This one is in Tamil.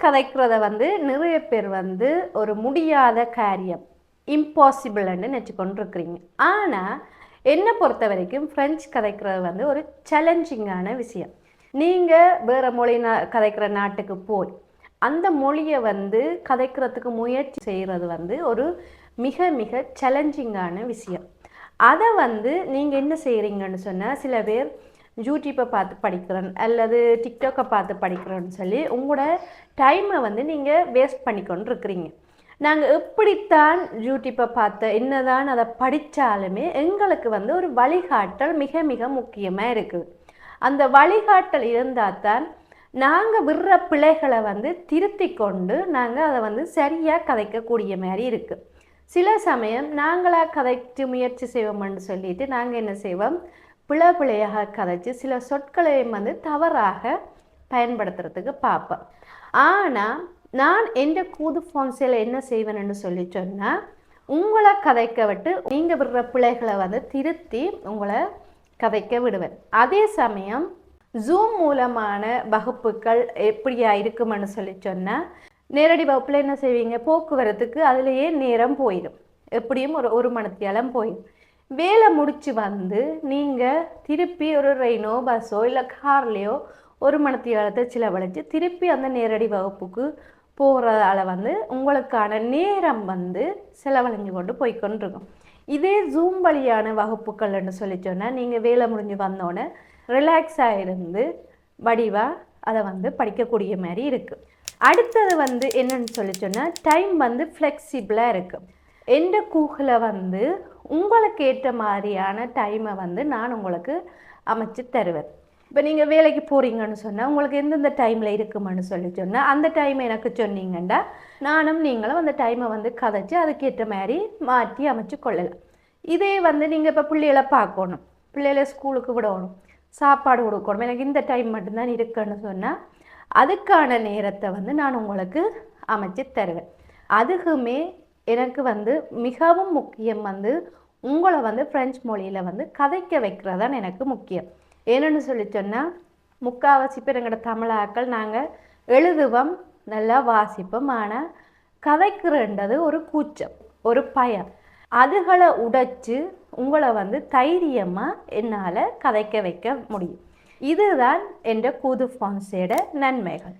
கதைக்கிறத வந்து நிறைய பேர் வந்து ஒரு முடியாத காரியம், இம்பாசிபிள்னு நினச்சி கொண்டு இருக்கிறீங்க. ஆனால் என்னை பொறுத்த வரைக்கும் ஃப்ரெஞ்சு கதைக்கிறது வந்து ஒரு சேலஞ்சிங்கான விஷயம். நீங்கள் வேறு மொழி கதைக்கிற நாட்டுக்கு போய் அந்த மொழியை வந்து கதைக்கிறதுக்கு முயற்சி செய்கிறது வந்து ஒரு மிக மிக சேலஞ்சிங்கான விஷயம். அதை வந்து நீங்கள் என்ன செய்கிறீங்கன்னு சொன்னால், சில பேர் யூடியூப்பை பார்த்து படிக்கிறேன் அல்லது டிக்டாக்கை பார்த்து படிக்கிறேன்னு சொல்லி உங்களோட டைமை வந்து நீங்கள் வேஸ்ட் பண்ணிக்கொண்டு இருக்கிறீங்க. நாங்கள் எப்படித்தான் யூடியூப்பை பார்த்து என்னதான் அதை படித்தாலுமே எங்களுக்கு வந்து ஒரு வழிகாட்டல் மிக மிக முக்கியமாக இருக்குது. அந்த வழிகாட்டல் இருந்தால் தான் நாங்கள் விடுற பிழைகளை வந்து திருத்தி கொண்டு நாங்கள் அதை வந்து சரியாக கதைக்கக்கூடிய மாதிரி இருக்குது. சில சமயம் நாங்களாக கதைக்கு முயற்சி செய்வோம்னு சொல்லிட்டு நாங்கள் என்ன செய்வோம், பிழையாக கதைச்சு சில சொற்களையும் வந்து தவறாக பயன்படுத்துறதுக்கு பார்ப்பேன். ஆனால் நான் எந்த கூது ஃபான்ஸில் என்ன செய்வேன்னு சொல்லி சொன்னால், உங்களை கதைக்க விட்டு நீங்கள் விடுற பிழைகளை வந்து திருத்தி உங்களை கதைக்க விடுவேன். அதே சமயம் ஜூம் மூலமான வகுப்புகள் எப்படியா இருக்குமென்னு சொல்லி சொன்னால், நேரடி வகுப்பில் என்ன செய்வீங்க, போக்குவரத்துக்கு அதிலேயே நேரம் போயிடும். எப்படியும் ஒரு மணித்தியாலம் போயிடும். வேலை முடித்து வந்து நீங்கள் திருப்பி ஒரு ரெயினோ பஸ்ஸோ இல்லை கார்லேயோ ஒரு மணித்தியாலத்தை செலவழித்து திருப்பி அந்த நேரடி வகுப்புக்கு போகிறதால வந்து உங்களுக்கான நேரம் வந்து செலவழிஞ்சு கொண்டு போய்கொண்டிருக்கும். இதே ஜூம் வழியான வகுப்புகள்னு சொல்லி சொன்னால், நீங்கள் வேலை முடிஞ்சு வந்தோடனே ரிலாக்ஸாக இருந்து வடிவாக அதை வந்து படிக்கக்கூடிய மாதிரி இருக்குது. அடுத்தது வந்து என்னன்னு சொல்லி சொன்னால், டைம் வந்து ஃப்ளெக்சிபிளாக இருக்குது. எந்த கூகில் வந்து உங்களுக்கு ஏற்ற மாதிரியான டைமை வந்து நான் உங்களுக்கு அமைச்சு தருவேன். இப்போ நீங்கள் வேலைக்கு போகிறீங்கன்னு சொன்னால், உங்களுக்கு எந்தெந்த டைமில் இருக்குமென்னு சொல்லி சொன்னால் அந்த டைமை எனக்கு சொன்னீங்கன்னா நானும் நீங்களும் அந்த டைமை வந்து கதைச்சி அதுக்கேற்ற மாதிரி மாற்றி அமைச்சு கொள்ளலாம். இதே வந்து நீங்கள் இப்போ பிள்ளைகளை பார்க்கணும், பிள்ளைகளை ஸ்கூலுக்கு விடணும், சாப்பாடு கொடுக்கணும், எனக்கு இந்த டைம் மட்டும்தான் இருக்குன்னு சொன்னால் அதுக்கான நேரத்தை வந்து நான் உங்களுக்கு அமைச்சு தருவேன். அதுக்குமே எனக்கு வந்து மிகவும் முக்கியம் வந்து உங்களை வந்து ஃப்ரெஞ்சு மொழியில் வந்து கதைக்க வைக்கிறது தான் எனக்கு முக்கியம். ஏன்னு சொல்லி சொன்னால், முக்கால்வாசி பேர் எங்களோட தமிழாக்கள் நாங்கள் எழுதுவோம், நல்லா வாசிப்போம், ஆனால் கதைக்கிறன்றது ஒரு கூச்சம், ஒரு பயம். அதுகளை உடைச்சு உங்களை வந்து தைரியமாக என்னால் கதைக்க வைக்க முடியும். இதுதான் என்ற கூது ஃபான்ஸோட நன்மைகள்.